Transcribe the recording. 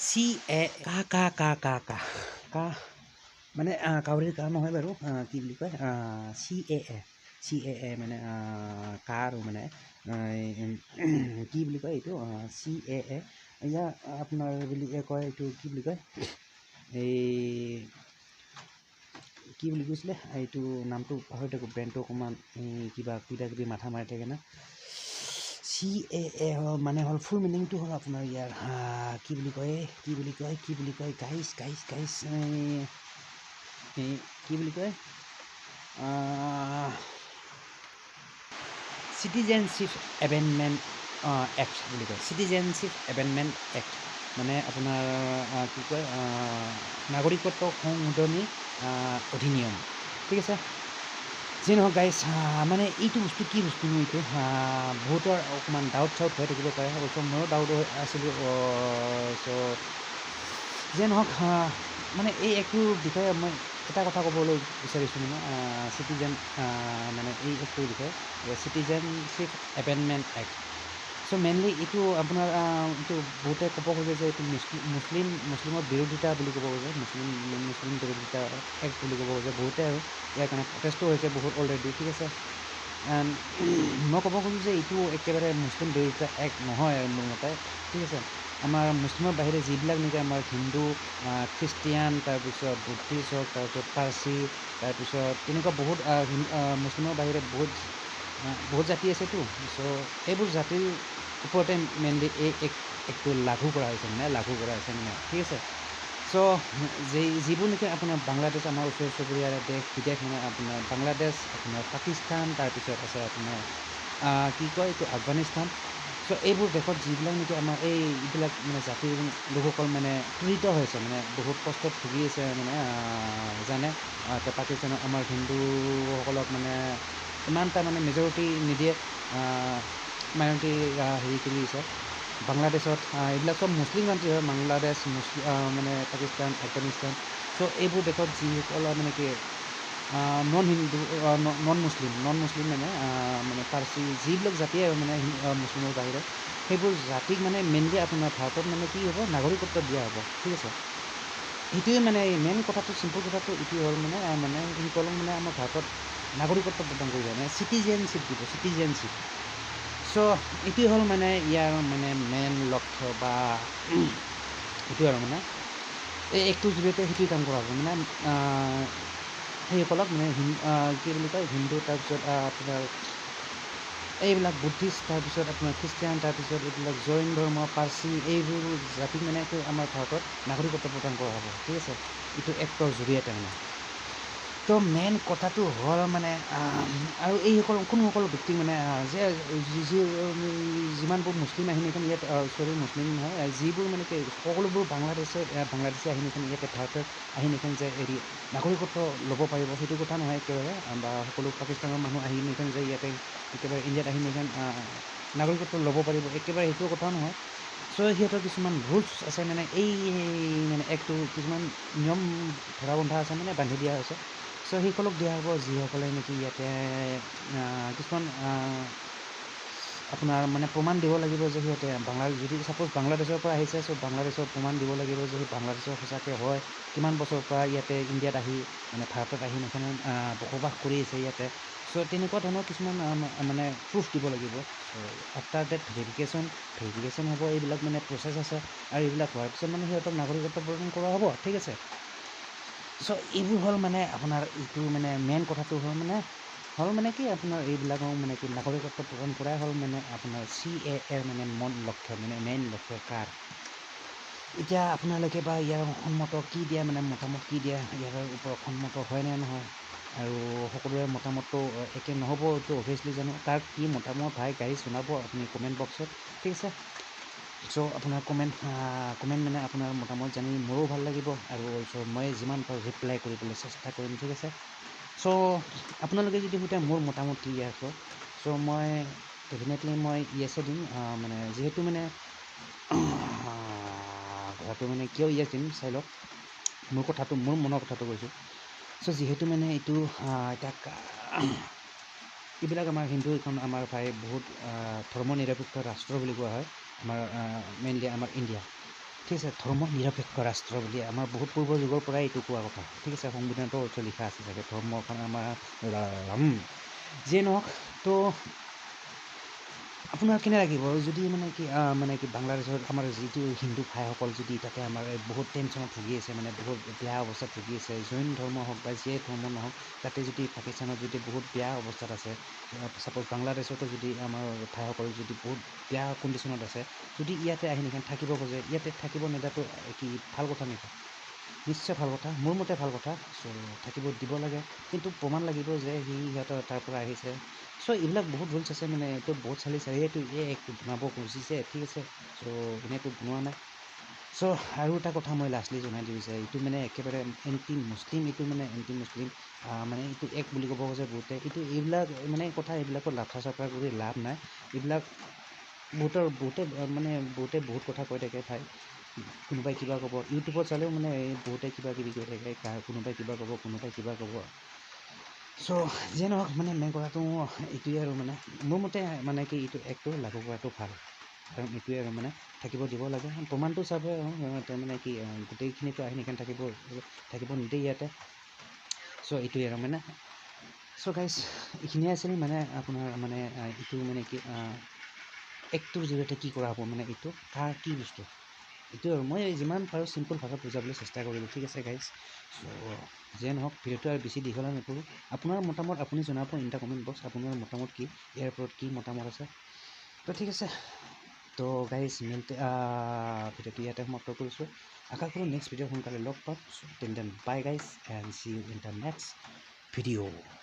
C এ কা মানে কাউৰীৰ কা নহয় বাৰু কি বুলি কয় চি এ মানে কা আৰু মানে কি বুলি কয় এইটো CAA এয়া আপোনাৰ বুলি কয় এইটো কি বুলি কয় এই কি বুলি কৈছিলে এইটো নামটো পাহৰি থাকোঁ ব্ৰেণ্ডটো অকণমান কিবা কিবি মাথা মাৰি থাকে না CAA মানে হ'ল ফুল মিনিংটো হ'ল আপোনাৰ ইয়াৰ কি বুলি কয় গাইছ কি বুলি কয় চিটিজেনশ্বিপ এমেণ্ডমেণ্ট এক্ট বুলি কয় চিটিজেনশ্বিপ এমেণ্ডমেণ্ট এক্ট মানে আপোনাৰ কি কয় নাগৰিকত্ব সংশোধনী অধিনিয়ম ঠিক আছে যি নহওক গাইজ মানে এইটো বস্তু কি বস্তুনো এইটো বহুতৰ অকণমান ডাউট হৈ থাকিব পাৰে অৱশ্যে ময়ো ডাউট আছিলোঁ চ' যে নহওক মানে এই একটোৰ বিষয়ে মই এটা কথা ক'বলৈ বিচাৰিছোঁ মানে চিটিজেন মানে এই একটোৰ বিষয়ে চিটিজেনশ্বিপ এমেণ্ডমেণ্ট এক্ট চ' মেইনলি এইটো আপোনাৰ এইটো বহুতে ক'ব খোজে যে এইটো মুছলিমৰ বিৰোধিতা বুলি ক'ব খোজে মুছলিম বিৰোধিতা এক্ট বুলি ক'ব খোজে বহুতে আৰু ইয়াৰ কাৰণে প্ৰটেষ্টো হৈছে বহুত অলৰেডি ঠিক আছে মই ক'ব খোজোঁ যে এইটো একেবাৰে মুছলিম বিৰোধিতা এক্ট নহয় আৰু মোৰ মতে ঠিক আছে আমাৰ মুছলিমৰ বাহিৰে যিবিলাক নেকি আমাৰ হিন্দু খ্ৰীষ্টিয়ান তাৰপিছত বুদ্ধিষ্ট হওক তাৰপিছত পাৰ্চী তাৰপিছত তেনেকুৱা বহুত মুছলিমৰ বাহিৰে বহুত জাতি আছেতো চ' সেইবোৰ জাতিৰ ওপৰতে মেইনলি এই একটো লাগু কৰা হৈছে মানে ঠিক আছে চ' যিবোৰ নেকি আপোনাৰ বাংলাদেশ আমাৰ ওচৰ চুবুৰীয়া দেশ বিদেশ মানে আপোনাৰ বাংলাদেশ আপোনাৰ পাকিস্তান তাৰপিছত আছে আপোনাৰ কি কয় এইটো আফগানিস্তান চ' এইবোৰ দেশত যিবিলাক নেকি আমাৰ এইবিলাক মানে জাতিৰ লোকসকল মানে পীড়িত হৈছে মানে বহুত কষ্টত ভুগি আছে মানে জানে এতিয়া পাকিস্তানত আমাৰ হিন্দুসকলক মানে ইমান এটা মানে মেজৰিটি নিদিয়ে মাইনৰিটি হেৰি কৰি আছে বাংলাদেশত এইবিলাক চব মুছলিম কাণ্ট্ৰি হয় বাংলাদেশ মানে পাকিস্তান আফগানিস্তান চ' এইবোৰ দেশত যিসকল মানে কি নন মুছলিম মানে পাৰ্চী যিবিলাক জাতিয়ে মানে মুছলিমৰ বাহিৰে সেইবোৰ জাতিক মানে মেইনলি আপোনাৰ ভাৰতত মানে কি হ'ব নাগৰিকত্ব দিয়া হ'ব ঠিক আছে সেইটোৱে মানে মেইন কথাটো চিম্পল কথাটো এইটোৱে হ'ল মানে সেইসকলক মানে আমাৰ ভাৰতত নাগৰিকত্ব প্ৰদান কৰিব মানে চিটিজেনশ্বিপ দিব চিটিজেনশ্বিপ চ' এইটোৱে হ'ল মানে ইয়াৰ মানে মেইন লক্ষ্য বা এইটোৱে আৰু মানে এই একটোৰ জৰিয়তে সেইটোৱে কাম কৰা হ'ব মানে সেইসকলক মানে কি বুলি কয় হিন্দু তাৰপিছত আপোনাৰ এইবিলাক বুদ্ধিষ্ট তাৰপিছত আপোনাৰ খ্ৰীষ্টিয়ান তাৰপিছত এইবিলাক জৈন ধৰ্ম পাৰ্চী এইবোৰ জাতিক মানে আমাৰ ভাৰতত নাগৰিকত্ব প্ৰদান কৰা হ'ব ঠিক আছে এইটো এক্টৰ জৰিয়তে মানে তো মেইন কথাটো হ'ল মানে আৰু কোনোসকল ব্যক্তি মানে যে যিমানবোৰ মুছলিম আহিনিখন ইয়াত মুছলিম নহয় যিবোৰ মানে কি সকলোবোৰ বাংলাদেশী আহিনিখন ইয়াতে ভাৰতত আহিনিখন যে হেৰি নাগৰিকত্ব ল'ব পাৰিব সেইটো কথা নহয় একেবাৰে বা সকলো পাকিস্তানৰ মানুহ আহিনিখন যে ইয়াতে একেবাৰে ইণ্ডিয়াত আহিনিখন নাগৰিকত্ব ল'ব পাৰিব একেবাৰে সেইটো কথাও নহয় চ' সিহঁতৰ কিছুমান ৰুলছ আছে মানে মানে একটো কিছুমান নিয়ম ধৰা বন্ধা আছে মানে বান্ধি দিয়া হৈছে চ' সেইসকলক দিয়া হ'ব যিসকলে নেকি ইয়াতে কিছুমান আপোনাৰ মানে প্ৰমাণ দিব লাগিব যে সিহঁতে যদি ছাপ'জ বাংলাদেশৰ পৰা আহিছে চ' বাংলাদেশৰ প্ৰমাণ দিব লাগিব যে সেই বাংলাদেশৰ সঁচাকৈ হয় কিমান বছৰৰ পৰা ইয়াতে ইণ্ডিয়াত আহি মানে ভাৰতত আহি এখন বসবাস কৰি আছে ইয়াতে চ' তেনেকুৱা ধৰণৰ কিছুমান মানে প্ৰুফ দিব লাগিব চ' আফটাৰ ডেট ভেৰিফিকেশ্যন হ'ব এইবিলাক মানে প্ৰচেছ আছে আৰু এইবিলাক হোৱাৰ পিছত মানে সিহঁতক নাগৰিকত্ব প্ৰদান কৰা হ'ব ঠিক আছে চ' এইবোৰ হ'ল মানে আপোনাৰ এইটো মানে মেইন কথাটো হ'ল মানে কি আপোনাৰ এইবিলাকক মানে কি নাগৰিকত্ব প্ৰদান কৰাই হ'ল মানে আপোনাৰ CAA মানে মেইন লক্ষ্য কাৰ এতিয়া আপোনালোকে বা ইয়াৰ সন্মত কি দিয়ে মানে মতামত কি দিয়ে ইয়াৰ ওপৰত সন্মত হয় নে নহয় আৰু সকলোৰে মতামতটো একে নহ'ব এইটো অভিয়াছলি জানো তাৰ কি মতামত গাইজ জনাব আপুনি কমেণ্ট বক্সত ঠিক আছে চ' আপোনাৰ কমেণ্ট মানে আপোনাৰ মতামত জানি মোৰো ভাল লাগিব আৰু চ' মই যিমান পাৰোঁ ৰিপ্লাই কৰিবলৈ চেষ্টা কৰিম ঠিক আছে চ' আপোনালোকে যদি সোধে মোৰ মতামত কি আছে চ' মই ডেফিনেটলি মই য়েছে দিম মানে যিহেতু মানে কথাটো মানে কিয় য়েছ দিম চাই লওক মোৰ মনৰ কথাটো কৈছোঁ চ' যিহেতু মানে এইটো এতিয়া এইবিলাক আমাৰ হিন্দু এখন আমাৰ ভাই বহুত ধৰ্ম নিৰপেক্ষ ৰাষ্ট্ৰ বুলি কোৱা হয় আমাৰ মেইনলি আমাৰ ইণ্ডিয়া ঠিক আছে, ধৰ্ম নিৰপেক্ষ ৰাষ্ট্ৰ বুলি আমাৰ বহুত পূৰ্ব যুগৰ পৰাই এইটো কোৱা কথা। ঠিক আছে, সংবিধানতো এইটো লিখা আছে চাগে, ধৰ্মখন আমাৰ যিয়ে নহওক। তো আপোনাৰ কেনে লাগিব যদি মানে কি বাংলাদেশত আমাৰ যিটো হিন্দু ভাইসকল যদি তাতে আমাৰ বহুত টেনশ্যনত ভুগি আছে, মানে বহুত বেয়া অৱস্থাত ভুগি আছে, জৈন ধৰ্ম হওক বা যিয়ে ধৰ্ম নহওক, তাতে যদি পাকিস্তানত যদি বহুত বেয়া অৱস্থাত আছে, ছাপ'জ বাংলাদেশতো যদি আমাৰ ভাইসকল যদি বহুত বেয়া কণ্ডিশ্যনত আছে, যদি ইয়াতে আহি নিখন থাকিব খোজে, ইয়াতে থাকিব নিদাটো কি ভাল কথা নেকি? নিশ্চয় ভাল কথা, মোৰ মতে ভাল কথা। চ' থাকিব দিব লাগে, কিন্তু প্ৰমাণ লাগিব যে সিহঁতৰ তাৰ পৰা আহিছে। চ' এইবিলাক বহুত ৰুলছ আছে, মানে এইটো বহুত চালি এইটো একটো বনাব খুজিছে, ঠিক আছে। চ' এনেইতো বনোৱা নাই। চ' আৰু এটা কথা মই লাষ্টলি জনাই দিওঁ যে এইটো মানে একেবাৰে এণ্টি মুছলিম, এইটো মানে এণ্টি মুছলিম, মানে এইটো এক বুলি ক'ব খোজে বহুতে। এইবিলাক মানে কথা, এইবিলাকত লাফা চাফা কৰি লাভ নাই। এইবিলাক বহুতে মানে বহুত কথা কৈ থাকে ভাই। কোনোবাই কিবা ক'ব, ইউটিউবত চালেও মানে বহুতে কিবা কিবি কৈ থাকে, কোনোবাই কিবা ক'ব, কোনোবাই কিবা ক'ব। চ' যিয়ে নহওক, মানে মেইন কথাটো এইটোৱে আৰু, মানে মোৰ মতে মানে কি এইটো একটো লাগু কৰাটো ভাল। কাৰণ এইটোৱে আৰু মানে থাকিব দিব লাগে, প্ৰমাণটো চাব মানে কি গোটেইখিনিতো আহি নিখন থাকিব নিদেই ইয়াতে। চ' এইটোৱে আৰু মানে। চ' গাইজ, এইখিনিয়ে আছিল মানে আপোনাৰ মানে এইটো মানে কি একটোৰ জৰিয়তে কি কৰা হ'ব, মানে এইটো কাৰ কি বস্তু, এইটো আৰু মই যিমান পাৰোঁ চিম্পুল ভাষাত বুজাবলৈ চেষ্টা কৰিলোঁ। ঠিক আছে গাইজ। চ' যিয়ে নহওক, ভিডিঅ'টো আৰু বেছি দীঘলীয়া নকৰোঁ। আপোনাৰ মতামত আপুনি জনাব ইন দ্য কমেণ্ট বক্স, আপোনাৰ মতামত কি, ইয়াৰ ওপৰত কি মতামত আছে। তো ঠিক আছে, তো গাইজ ভিডিঅ'টো ইয়াতে সমাপ্ত কৰিছোঁ। আশা কৰোঁ নেক্সট ভিডিঅ' সোনকালে লগ পাম। Till then bye guys, and see you in the next video'.